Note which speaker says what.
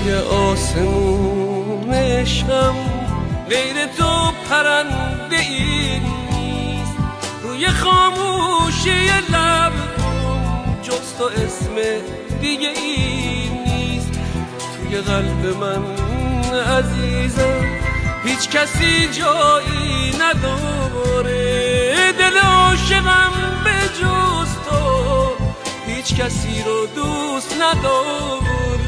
Speaker 1: روی آسمون عشقم غیر تو پرنده ای نیست، روی خاموشی لب جز تو اسم دیگه ای نیست. توی قلب من عزیزم هیچ کسی جایی نداره، دل عاشقم به جز تو هیچ کسی رو دوست نداره.